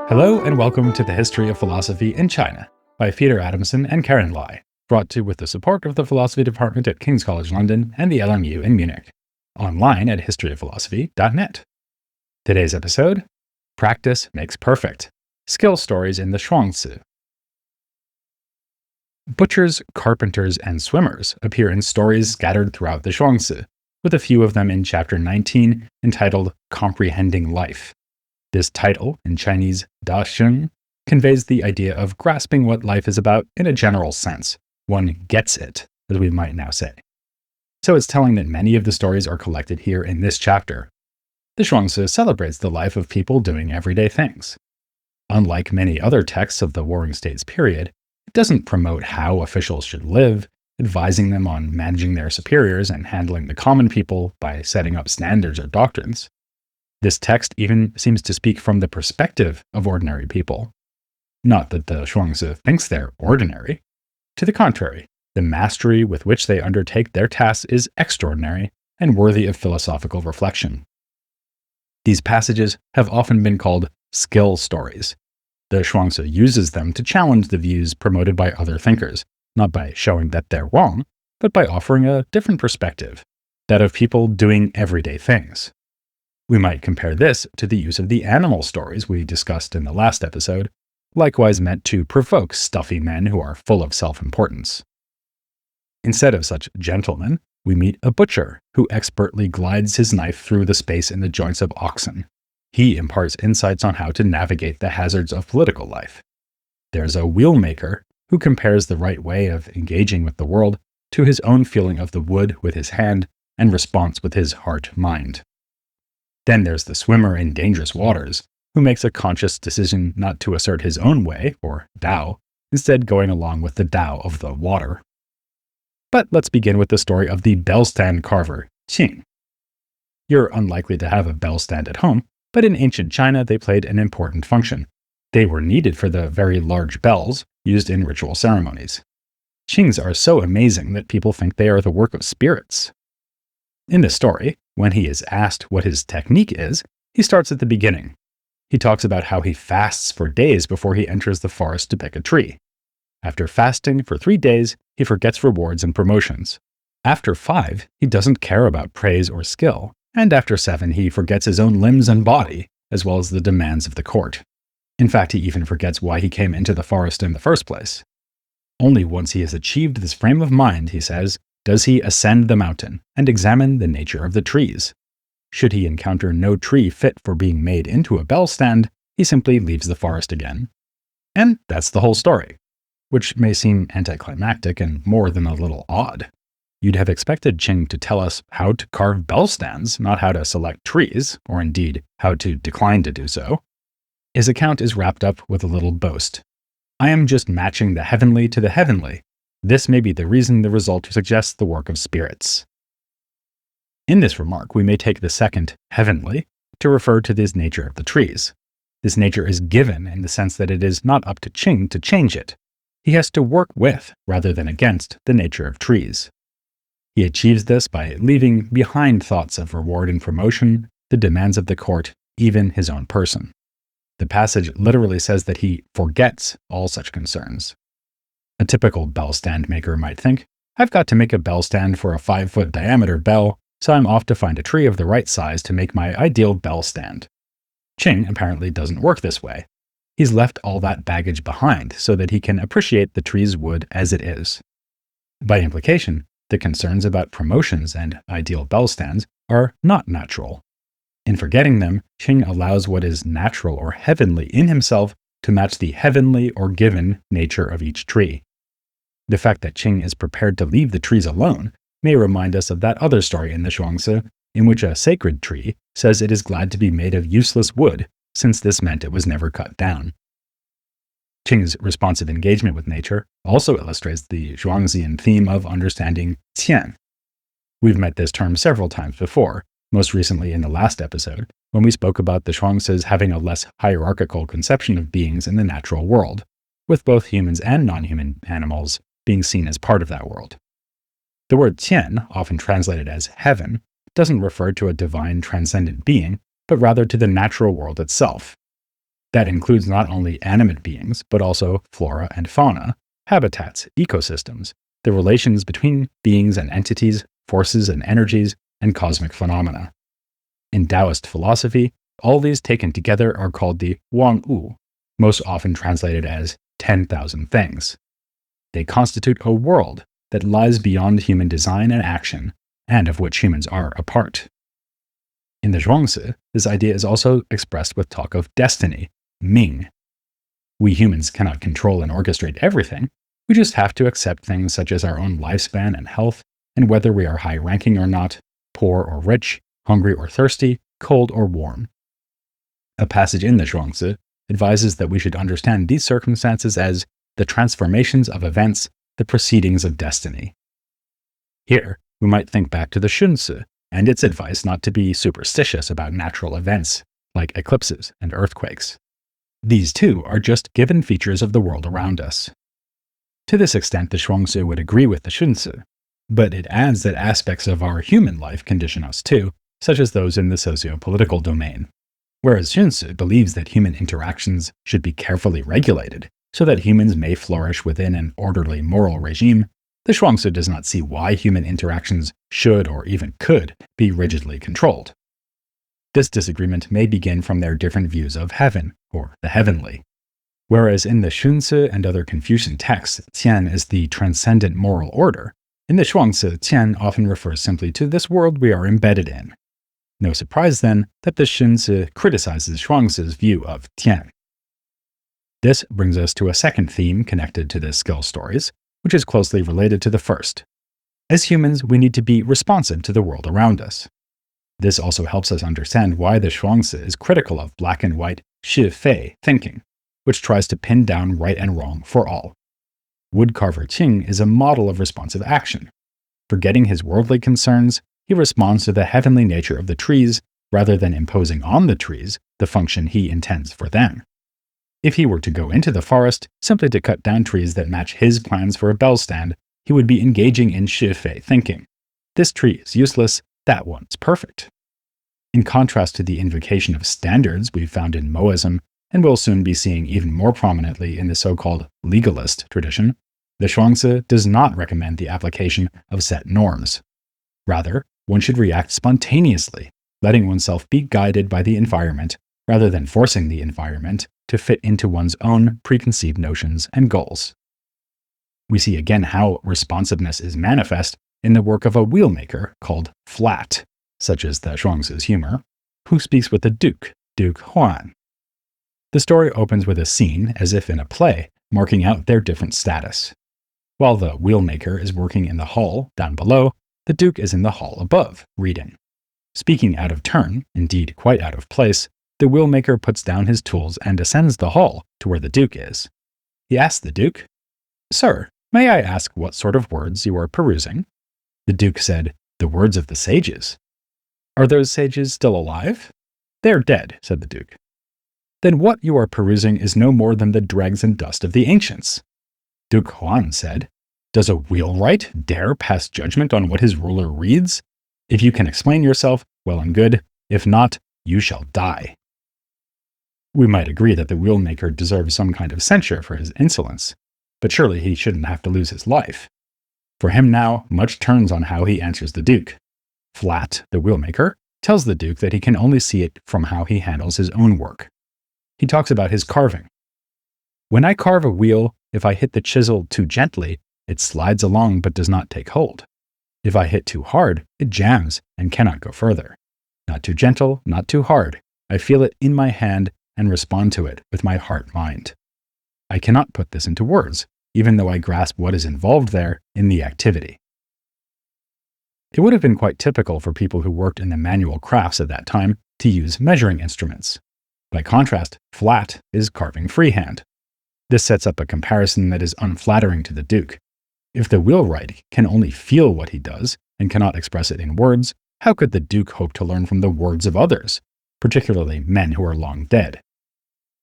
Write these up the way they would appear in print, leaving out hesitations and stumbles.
Hello and welcome to the History of Philosophy in China by Peter Adamson and Karen Lai, brought to you with the support of the Philosophy Department at King's College London and the LMU in Munich, online at historyofphilosophy.net. Today's episode, Practice Makes Perfect, Skill Stories in the Zhuangzi. Butchers, carpenters, and swimmers appear in stories scattered throughout the Zhuangzi, with a few of them in Chapter 19 entitled Comprehending Life. This title, in Chinese Da Sheng, conveys the idea of grasping what life is about in a general sense. One gets it, as we might now say. So it's telling that many of the stories are collected here in this chapter. The Zhuangzi celebrates the life of people doing everyday things. Unlike many other texts of the Warring States period, it doesn't promote how officials should live, advising them on managing their superiors and handling the common people by setting up standards or doctrines. This text even seems to speak from the perspective of ordinary people. Not that the Zhuangzi thinks they're ordinary. To the contrary, the mastery with which they undertake their tasks is extraordinary and worthy of philosophical reflection. These passages have often been called skill stories. The Zhuangzi uses them to challenge the views promoted by other thinkers, not by showing that they're wrong, but by offering a different perspective, that of people doing everyday things. We might compare this to the use of the animal stories we discussed in the last episode, likewise meant to provoke stuffy men who are full of self-importance. Instead of such gentlemen, we meet a butcher who expertly glides his knife through the space in the joints of oxen. He imparts insights on how to navigate the hazards of political life. There's a wheelmaker who compares the right way of engaging with the world to his own feeling of the wood with his hand and response with his heart-mind. Then there's the swimmer in dangerous waters, who makes a conscious decision not to assert his own way, or Tao, instead going along with the Tao of the water. But let's begin with the story of the bell stand carver, Qing. You're unlikely to have a bell stand at home, but in ancient China they played an important function. They were needed for the very large bells used in ritual ceremonies. Qings are so amazing that people think they are the work of spirits. In the story, when he is asked what his technique is, he starts at the beginning. He talks about how he fasts for days before he enters the forest to pick a tree. After fasting for 3 days, he forgets rewards and promotions. After 5, he doesn't care about praise or skill, and after 7, he forgets his own limbs and body, as well as the demands of the court. In fact, he even forgets why he came into the forest in the first place. Only once he has achieved this frame of mind, he says, does he ascend the mountain and examine the nature of the trees. Should he encounter no tree fit for being made into a bell stand, he simply leaves the forest again. And that's the whole story, which may seem anticlimactic and more than a little odd. You'd have expected Qing to tell us how to carve bell stands, not how to select trees, or indeed, how to decline to do so. His account is wrapped up with a little boast. I am just matching the heavenly to the heavenly. This may be the reason the result suggests the work of spirits. In this remark, we may take the second, heavenly, to refer to this nature of the trees. This nature is given in the sense that it is not up to Qing to change it. He has to work with, rather than against, the nature of trees. He achieves this by leaving behind thoughts of reward and promotion, the demands of the court, even his own person. The passage literally says that he forgets all such concerns. A typical bell stand maker might think, I've got to make a bell stand for a 5-foot diameter bell, so I'm off to find a tree of the right size to make my ideal bell stand. Qing apparently doesn't work this way. He's left all that baggage behind so that he can appreciate the tree's wood as it is. By implication, the concerns about promotions and ideal bell stands are not natural. In forgetting them, Qing allows what is natural or heavenly in himself to match the heavenly or given nature of each tree. The fact that Qing is prepared to leave the trees alone may remind us of that other story in the Zhuangzi, in which a sacred tree says it is glad to be made of useless wood, since this meant it was never cut down. Qing's responsive engagement with nature also illustrates the Zhuangzian theme of understanding qian. We've met this term several times before, most recently in the last episode, when we spoke about the Zhuangzis having a less hierarchical conception of beings in the natural world, with both humans and non-human animals being seen as part of that world. The word tian, often translated as heaven, doesn't refer to a divine transcendent being, but rather to the natural world itself. That includes not only animate beings, but also flora and fauna, habitats, ecosystems, the relations between beings and entities, forces and energies, and cosmic phenomena. In Taoist philosophy, all these taken together are called the Wang Wu, most often translated as 10,000 things. They constitute a world that lies beyond human design and action, and of which humans are a part. In the Zhuangzi, this idea is also expressed with talk of destiny, Ming. We humans cannot control and orchestrate everything. We just have to accept things such as our own lifespan and health, and whether we are high-ranking or not, poor or rich, hungry or thirsty, cold or warm. A passage in the Zhuangzi advises that we should understand these circumstances as the transformations of events, the proceedings of destiny. Here, we might think back to the Shunzi and its advice not to be superstitious about natural events, like eclipses and earthquakes. These too are just given features of the world around us. To this extent, the Zhuangzi would agree with the Shunzi, but it adds that aspects of our human life condition us too, such as those in the socio-political domain. Whereas Zhuangzi believes that human interactions should be carefully regulated, so that humans may flourish within an orderly moral regime, the Zhuangzi does not see why human interactions should or even could be rigidly controlled. This disagreement may begin from their different views of heaven, or the heavenly. Whereas in the Shunzi and other Confucian texts, Tian is the transcendent moral order, in the Zhuangzi, Tian often refers simply to this world we are embedded in. No surprise, then, that the Shunzi criticizes Zhuangzi's view of Tian. This brings us to a second theme connected to the skill stories, which is closely related to the first. As humans, we need to be responsive to the world around us. This also helps us understand why the Zhuangzi is critical of black and white shi-fei thinking, which tries to pin down right and wrong for all. Woodcarver Qing is a model of responsive action. Forgetting his worldly concerns, he responds to the heavenly nature of the trees rather than imposing on the trees the function he intends for them. If he were to go into the forest simply to cut down trees that match his plans for a bell stand, he would be engaging in shi-fei thinking. This tree is useless, that one's perfect. In contrast to the invocation of standards we've found in Moism, and will soon be seeing even more prominently in the so-called legalist tradition, the Zhuangzi does not recommend the application of set norms. Rather, one should react spontaneously, letting oneself be guided by the environment rather than forcing the environment to fit into one's own preconceived notions and goals. We see again how responsiveness is manifest in the work of a wheelmaker called Flat, such as the Zhuangzi's humor, who speaks with the Duke Huan. The story opens with a scene, as if in a play, marking out their different status. While the wheelmaker is working in the hall down below, the Duke is in the hall above, reading. Speaking out of turn, indeed quite out of place, the wheelmaker puts down his tools and ascends the hall to where the Duke is. He asks the Duke, "Sir, may I ask what sort of words you are perusing?" The Duke said, "The words of the sages." "Are those sages still alive?" "They are dead," said the Duke. "Then what you are perusing is no more than the dregs and dust of the ancients." Duke Huan said, "Does a wheelwright dare pass judgment on what his ruler reads? If you can explain yourself, well and good. If not, you shall die." We might agree that the wheelmaker deserves some kind of censure for his insolence, but surely he shouldn't have to lose his life. For him now, much turns on how he answers the Duke. Flat, the wheelmaker, tells the Duke that he can only see it from how he handles his own work. He talks about his carving. "When I carve a wheel, if I hit the chisel too gently, it slides along but does not take hold. If I hit too hard, it jams and cannot go further. Not too gentle, not too hard. I feel it in my hand and respond to it with my heart-mind. I cannot put this into words, even though I grasp what is involved there in the activity." It would have been quite typical for people who worked in the manual crafts at that time to use measuring instruments. By contrast, Flat is carving freehand. This sets up a comparison that is unflattering to the Duke. If the wheelwright can only feel what he does and cannot express it in words, how could the Duke hope to learn from the words of others, particularly men who are long dead?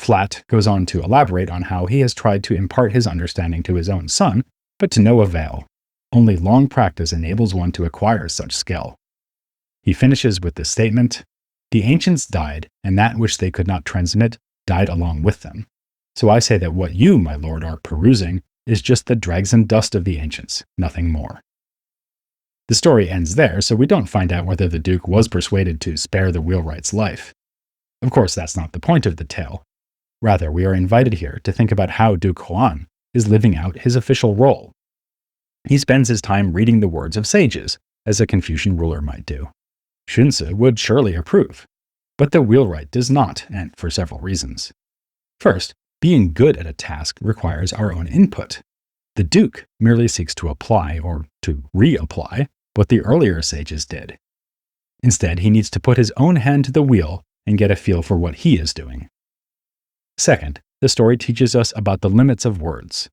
Flat goes on to elaborate on how he has tried to impart his understanding to his own son, but to no avail. Only long practice enables one to acquire such skill. He finishes with the statement, "The ancients died, and that which they could not transmit died along with them. So I say that what you, my lord, are perusing is just the dregs and dust of the ancients, nothing more." The story ends there, so we don't find out whether the Duke was persuaded to spare the wheelwright's life. Of course, that's not the point of the tale. Rather, we are invited here to think about how Duke Huan is living out his official role. He spends his time reading the words of sages, as a Confucian ruler might do. Xunzi would surely approve, but the wheelwright does not, and for several reasons. First, being good at a task requires our own input. The Duke merely seeks to apply, or to reapply, what the earlier sages did. Instead, he needs to put his own hand to the wheel and get a feel for what he is doing. Second, the story teaches us about the limits of words.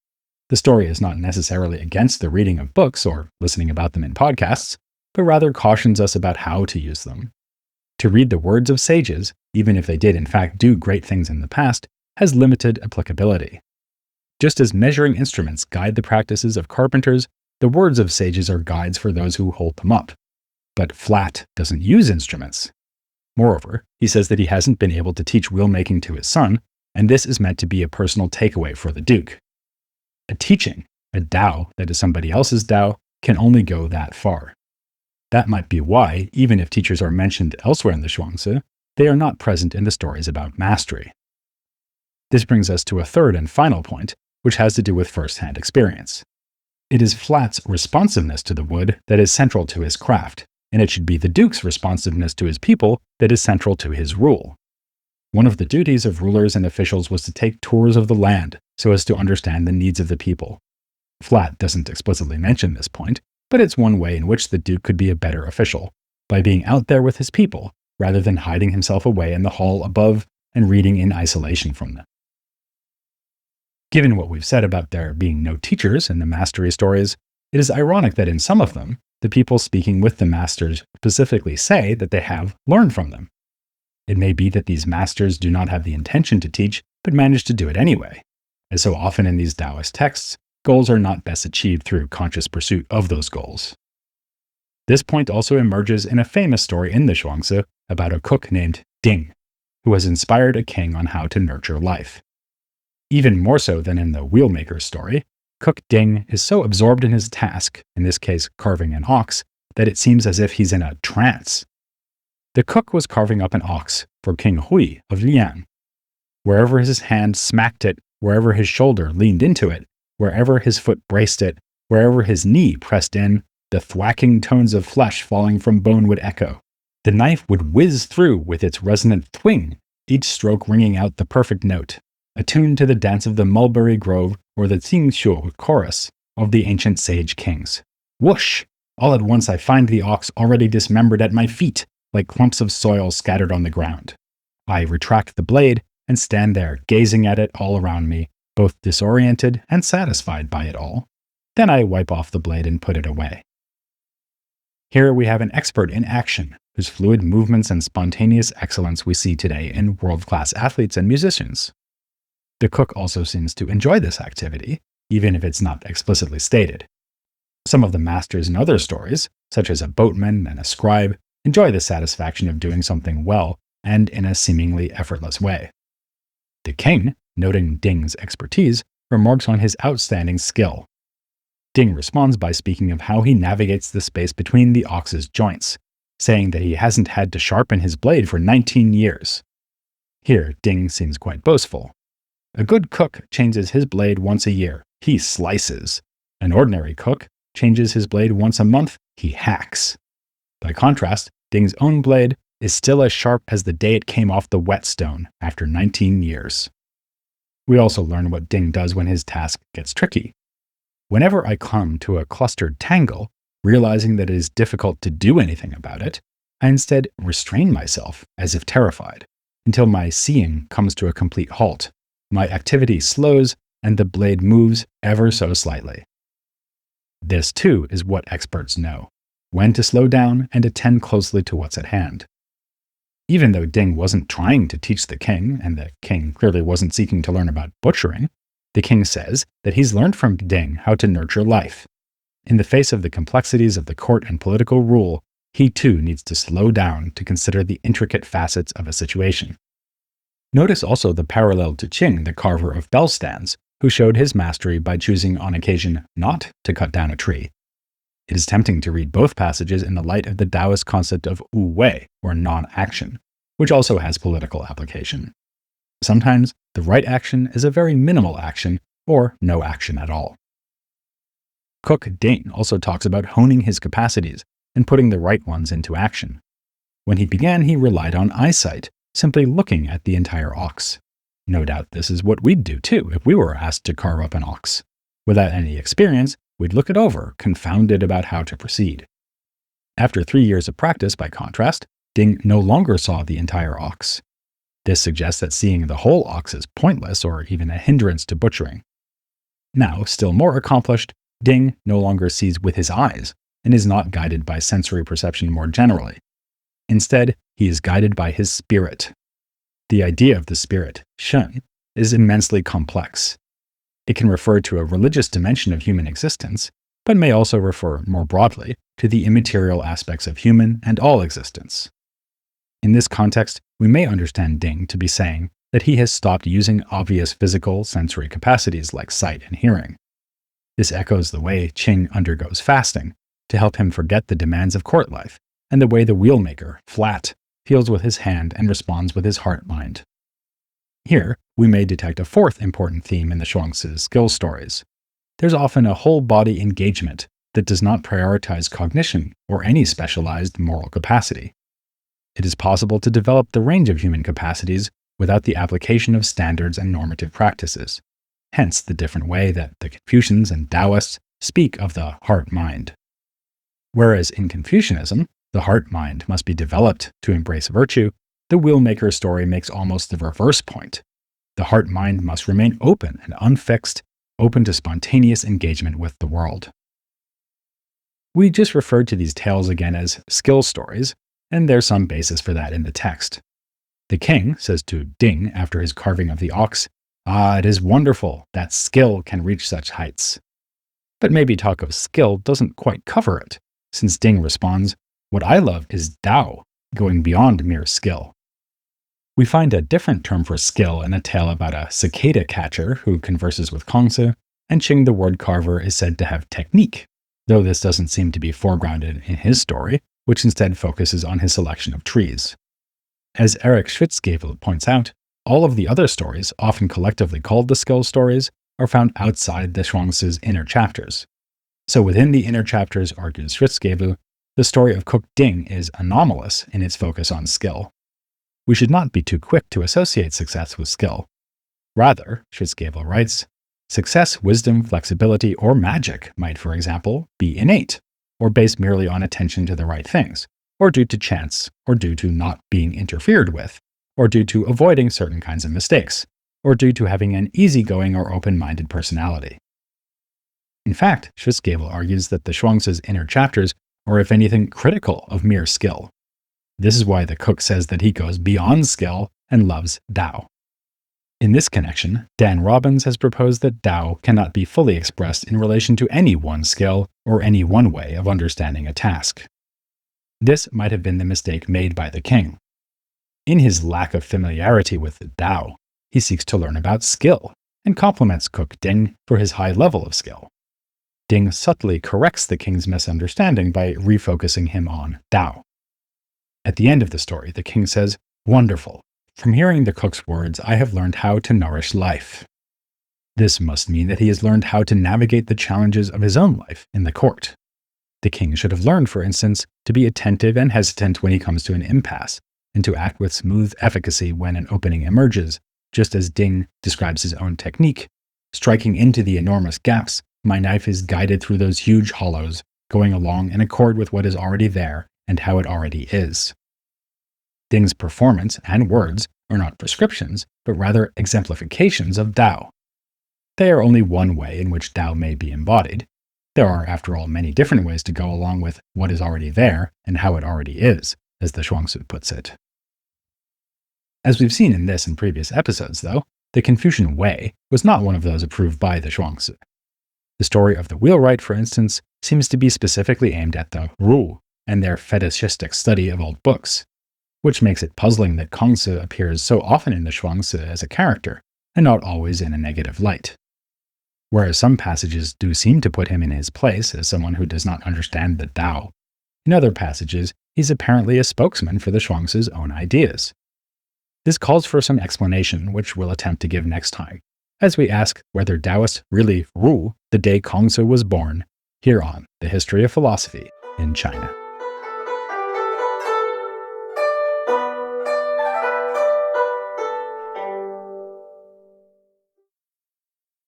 The story is not necessarily against the reading of books or listening about them in podcasts, but rather cautions us about how to use them. To read the words of sages, even if they did in fact do great things in the past, has limited applicability. Just as measuring instruments guide the practices of carpenters, the words of sages are guides for those who hold them up. But Flat doesn't use instruments. Moreover, he says that he hasn't been able to teach wheelmaking to his son, and this is meant to be a personal takeaway for the Duke. A teaching, a Tao that is somebody else's Tao, can only go that far. That might be why, even if teachers are mentioned elsewhere in the Zhuangzi, they are not present in the stories about mastery. This brings us to a third and final point, which has to do with first-hand experience. It is Flat's responsiveness to the wood that is central to his craft, and it should be the Duke's responsiveness to his people that is central to his rule. One of the duties of rulers and officials was to take tours of the land so as to understand the needs of the people. Flat doesn't explicitly mention this point, but it's one way in which the Duke could be a better official, by being out there with his people, rather than hiding himself away in the hall above and reading in isolation from them. Given what we've said about there being no teachers in the mastery stories, it is ironic that in some of them, the people speaking with the masters specifically say that they have learned from them. It may be that these masters do not have the intention to teach, but manage to do it anyway. As so often in these Taoist texts, goals are not best achieved through conscious pursuit of those goals. This point also emerges in a famous story in the Zhuangzi about a cook named Ding, who has inspired a king on how to nurture life. Even more so than in the wheelmaker story, Cook Ding is so absorbed in his task, in this case carving an ox, that it seems as if he's in a trance. The cook was carving up an ox for King Hui of Liang. Wherever his hand smacked it, wherever his shoulder leaned into it, wherever his foot braced it, wherever his knee pressed in, the thwacking tones of flesh falling from bone would echo. The knife would whiz through with its resonant thwing, each stroke ringing out the perfect note, attuned to the dance of the mulberry grove or the Xingshu chorus of the ancient sage kings. Whoosh! All at once I find the ox already dismembered at my feet, like clumps of soil scattered on the ground. I retract the blade and stand there, gazing at it all around me, both disoriented and satisfied by it all. Then I wipe off the blade and put it away. Here we have an expert in action, whose fluid movements and spontaneous excellence we see today in world-class athletes and musicians. The cook also seems to enjoy this activity, even if it's not explicitly stated. Some of the masters in other stories, such as a boatman and a scribe, enjoy the satisfaction of doing something well and in a seemingly effortless way. The king, noting Ding's expertise, remarks on his outstanding skill. Ding responds by speaking of how he navigates the space between the ox's joints, saying that he hasn't had to sharpen his blade for 19 years. Here, Ding seems quite boastful. A good cook changes his blade once a year. He slices. An ordinary cook changes his blade once a month. He hacks. By contrast, Ding's own blade is still as sharp as the day it came off the whetstone after 19 years. We also learn what Ding does when his task gets tricky. Whenever I come to a clustered tangle, realizing that it is difficult to do anything about it, I instead restrain myself, as if terrified, until my seeing comes to a complete halt. My activity slows, and the blade moves ever so slightly. This, too, is what experts know: when to slow down and attend closely to what's at hand. Even though Ding wasn't trying to teach the king, and the king clearly wasn't seeking to learn about butchering, the king says that he's learned from Ding how to nurture life. In the face of the complexities of the court and political rule, he too needs to slow down to consider the intricate facets of a situation. Notice also the parallel to Qing, the carver of bell stands, who showed his mastery by choosing on occasion not to cut down a tree. It is tempting to read both passages in the light of the Taoist concept of wu wei, or non-action, which also has political application. Sometimes the right action is a very minimal action, or no action at all. Cook Ding also talks about honing his capacities and putting the right ones into action. When he began, he relied on eyesight, simply looking at the entire ox. No doubt this is what we'd do too if we were asked to carve up an ox. Without any experience, we'd look it over, confounded about how to proceed. After 3 years of practice, by contrast, Ding no longer saw the entire ox. This suggests that seeing the whole ox is pointless or even a hindrance to butchering. Now, still more accomplished, Ding no longer sees with his eyes and is not guided by sensory perception more generally. Instead, he is guided by his spirit. The idea of the spirit, shen, is immensely complex. It can refer to a religious dimension of human existence, but may also refer, more broadly, to the immaterial aspects of human and all existence. In this context, we may understand Ding to be saying that he has stopped using obvious physical sensory capacities like sight and hearing. This echoes the way Qing undergoes fasting to help him forget the demands of court life, and the way the wheelmaker, Flat, feels with his hand and responds with his heart-mind. Here, we may detect a fourth important theme in the Zhuangzi's skill stories. There's often a whole-body engagement that does not prioritize cognition or any specialized moral capacity. It is possible to develop the range of human capacities without the application of standards and normative practices, hence the different way that the Confucians and Taoists speak of the heart-mind. Whereas in Confucianism, the heart-mind must be developed to embrace virtue, the wheelmaker story makes almost the reverse point. The heart-mind must remain open and unfixed, open to spontaneous engagement with the world. We just referred to these tales again as skill stories, and there's some basis for that in the text. The king says to Ding after his carving of the ox, "Ah, it is wonderful that skill can reach such heights." But maybe talk of skill doesn't quite cover it, since Ding responds, "What I love is Tao, going beyond mere skill." We find a different term for skill in a tale about a cicada catcher who converses with Kongzi, and Qing the word carver is said to have technique, though this doesn't seem to be foregrounded in his story, which instead focuses on his selection of trees. As Eric Schwitzgebel points out, all of the other stories, often collectively called the skill stories, are found outside the Zhuangzi's inner chapters. So within the inner chapters, argues Schwitzgebel, the story of Cook Ding is anomalous in its focus on skill. We should not be too quick to associate success with skill. Rather, Schwitzgebel writes, success, wisdom, flexibility, or magic might, for example, be innate, or based merely on attention to the right things, or due to chance, or due to not being interfered with, or due to avoiding certain kinds of mistakes, or due to having an easygoing or open-minded personality. In fact, Schwitzgebel argues that the Zhuangzi's inner chapters are, if anything, critical of mere skill. This is why the cook says that he goes beyond skill and loves Tao. In this connection, Dan Robbins has proposed that Tao cannot be fully expressed in relation to any one skill or any one way of understanding a task. This might have been the mistake made by the king. In his lack of familiarity with the Tao, he seeks to learn about skill and compliments Cook Ding for his high level of skill. Ding subtly corrects the king's misunderstanding by refocusing him on Tao. At the end of the story, the king says, "Wonderful. From hearing the cook's words, I have learned how to nourish life." This must mean that he has learned how to navigate the challenges of his own life in the court. The king should have learned, for instance, to be attentive and hesitant when he comes to an impasse, and to act with smooth efficacy when an opening emerges, just as Ding describes his own technique. Striking into the enormous gaps, my knife is guided through those huge hollows, going along in accord with what is already there and how it already is. Ding's performance and words are not prescriptions, but rather exemplifications of Tao. They are only one way in which Tao may be embodied. There are, after all, many different ways to go along with what is already there and how it already is, as the Zhuangzi puts it. As we've seen in this and previous episodes, though, the Confucian way was not one of those approved by the Zhuangzi. The story of the wheelwright, for instance, seems to be specifically aimed at the Ru and their fetishistic study of old books, which makes it puzzling that Kongzi appears so often in the Zhuangzi as a character, and not always in a negative light. Whereas some passages do seem to put him in his place as someone who does not understand the Tao, in other passages he's apparently a spokesman for the Zhuangzi's own ideas. This calls for some explanation, which we'll attempt to give next time, as we ask whether Taoists really rule the day Kongzi was born, here on The History of Philosophy in China.